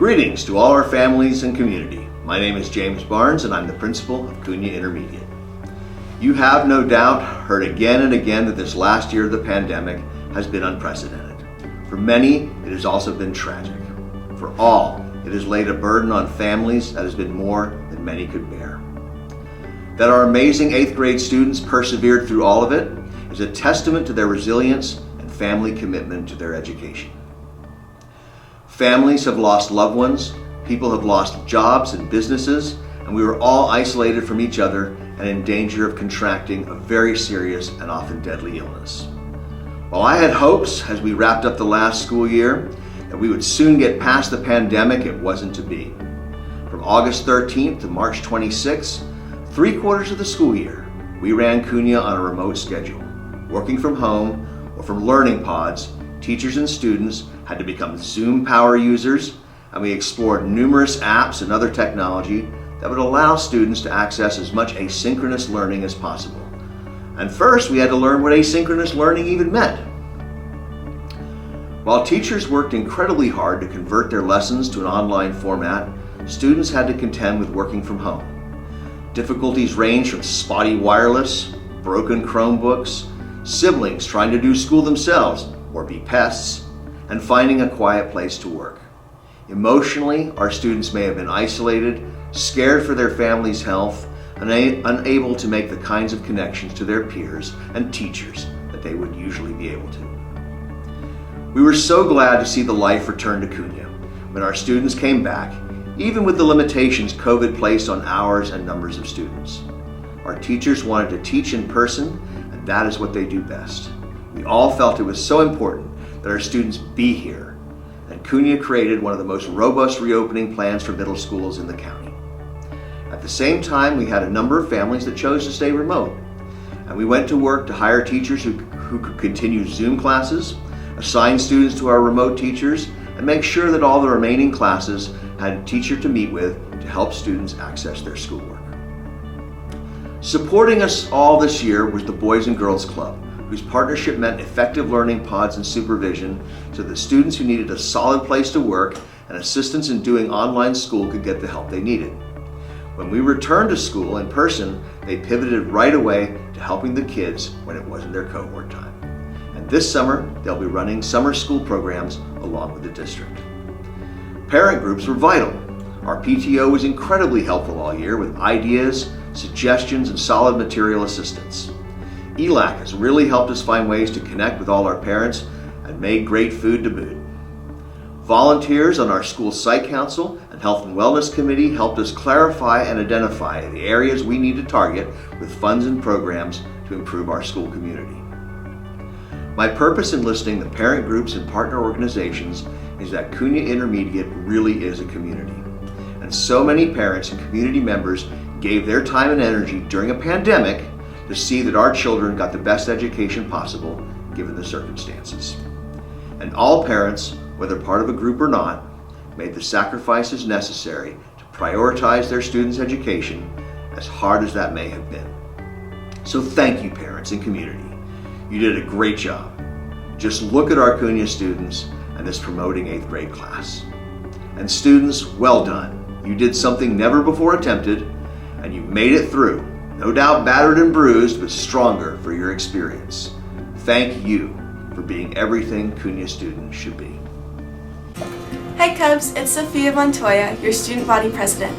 Greetings to all our families and community. My name is James Barnes and I'm the principal of Cunha Intermediate. You have no doubt heard again and again that this last year of the pandemic has been unprecedented. For many, it has also been tragic. For all, it has laid a burden on families that has been more than many could bear. That our amazing 8th grade students persevered through all of it is a testament to their resilience and family commitment to their education. Families have lost loved ones, people have lost jobs and businesses, and we were all isolated from each other and in danger of contracting a very serious and often deadly illness. While I had hopes as we wrapped up the last school year that we would soon get past the pandemic, it wasn't to be. From August 13th to March 26th, 3/4 of the school year, we ran Cunha on a remote schedule. Working from home or from learning pods, teachers and students had to become Zoom power users, and we explored numerous apps and other technology that would allow students to access as much asynchronous learning as possible. And first, we had to learn what asynchronous learning even meant. While teachers worked incredibly hard to convert their lessons to an online format, students had to contend with working from home. Difficulties ranged from spotty wireless, broken Chromebooks, siblings trying to do school themselves or be pests, and finding a quiet place to work. Emotionally, our students may have been isolated, scared for their family's health, and unable to make the kinds of connections to their peers and teachers that they would usually be able to. We were so glad to see the life return to Cunha when our students came back, even with the limitations COVID placed on hours and numbers of students. Our teachers wanted to teach in person, and that is what they do best. We all felt it was so important that our students be here, and Cunha created one of the most robust reopening plans for middle schools in the county. At the same time, we had a number of families that chose to stay remote, and we went to work to hire teachers who could continue Zoom classes, assign students to our remote teachers, and make sure that all the remaining classes had a teacher to meet with to help students access their schoolwork. Supporting us all this year was the Boys and Girls Club, whose partnership meant effective learning pods and supervision so that students who needed a solid place to work and assistance in doing online school could get the help they needed. When we returned to school in person, they pivoted right away to helping the kids when it wasn't their cohort time. And this summer, they'll be running summer school programs along with the district. Parent groups were vital. Our PTO was incredibly helpful all year with ideas, suggestions, and solid material assistance. ELAC has really helped us find ways to connect with all our parents and made great food to boot. Volunteers on our school site council and health and wellness committee helped us clarify and identify the areas we need to target with funds and programs to improve our school community. My purpose in listing the parent groups and partner organizations is that Cunha Intermediate really is a community. And so many parents and community members gave their time and energy during a pandemic to see that our children got the best education possible given the circumstances. And all parents, whether part of a group or not, made the sacrifices necessary to prioritize their students' education, as hard as that may have been. So thank you, parents and community. You did a great job. Just look at our Cunha students and this promoting 8th grade class. And students, well done. You did something never before attempted, and you made it through. No doubt battered and bruised, but stronger for your experience. Thank you for being everything Cunha students should be. Hey Cubs, it's Sophia Montoya, your student body president.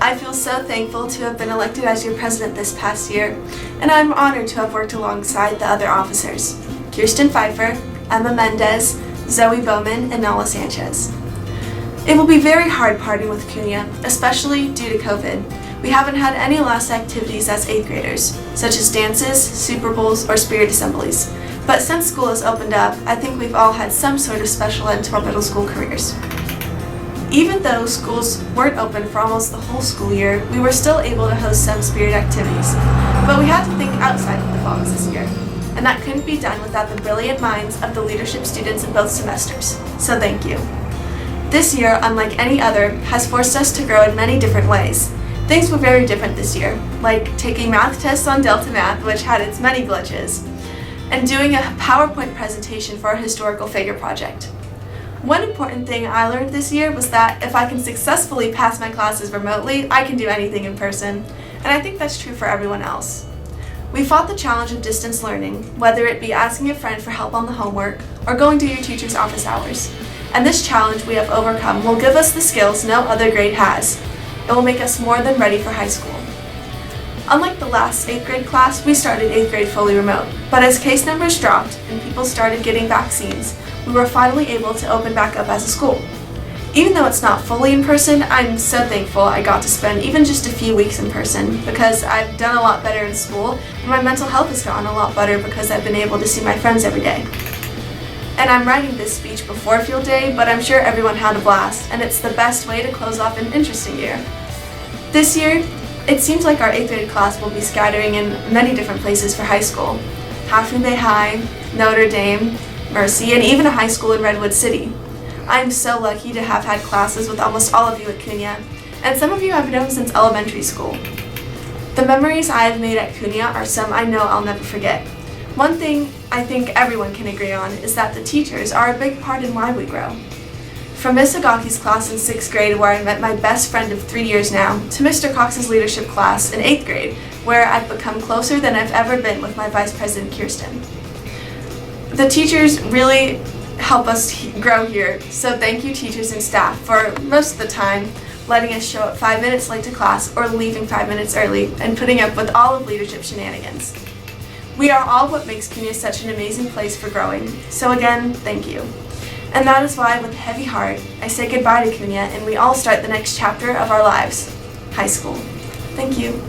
I feel so thankful to have been elected as your president this past year, and I'm honored to have worked alongside the other officers, Kirsten Pfeiffer, Emma Mendez, Zoe Bowman, and Nala Sanchez. It will be very hard partying with Cunha, especially due to COVID. We haven't had any last activities as 8th graders, such as dances, Super Bowls, or spirit assemblies. But since school has opened up, I think we've all had some sort of special end to our middle school careers. Even though schools weren't open for almost the whole school year, we were still able to host some spirit activities. But we had to think outside of the box this year, and that couldn't be done without the brilliant minds of the leadership students in both semesters. So thank you. This year, unlike any other, has forced us to grow in many different ways. Things were very different this year, like taking math tests on Delta Math, which had its many glitches, and doing a PowerPoint presentation for our historical figure project. One important thing I learned this year was that if I can successfully pass my classes remotely, I can do anything in person, and I think that's true for everyone else. We fought the challenge of distance learning, whether it be asking a friend for help on the homework or going to your teacher's office hours. And this challenge we have overcome will give us the skills no other grade has. It will make us more than ready for high school. Unlike the last 8th grade class, we started 8th grade fully remote, but as case numbers dropped and people started getting vaccines, we were finally able to open back up as a school. Even though it's not fully in person, I'm so thankful I got to spend even just a few weeks in person because I've done a lot better in school and my mental health has gotten a lot better because I've been able to see my friends every day. And I'm writing this speech before Field Day, but I'm sure everyone had a blast, and it's the best way to close off an interesting year. This year, it seems like our 8th grade class will be scattering in many different places for high school. Half Moon Bay High, Notre Dame, Mercy, and even a high school in Redwood City. I'm so lucky to have had classes with almost all of you at Cunha, and some of you I've known since elementary school. The memories I have made at Cunha are some I know I'll never forget. One thing I think everyone can agree on is that the teachers are a big part in why we grow. From Miss Agaki's class in 6th grade, where I met my best friend of 3 years now, to Mr. Cox's leadership class in 8th grade, where I've become closer than I've ever been with my Vice President Kirsten. The teachers really help us grow here, so thank you teachers and staff for most of the time letting us show up 5 minutes late to class or leaving 5 minutes early and putting up with all of leadership shenanigans. We are all what makes Cunha such an amazing place for growing, so again, thank you. And that is why, with a heavy heart, I say goodbye to Cunha and we all start the next chapter of our lives, high school. Thank you.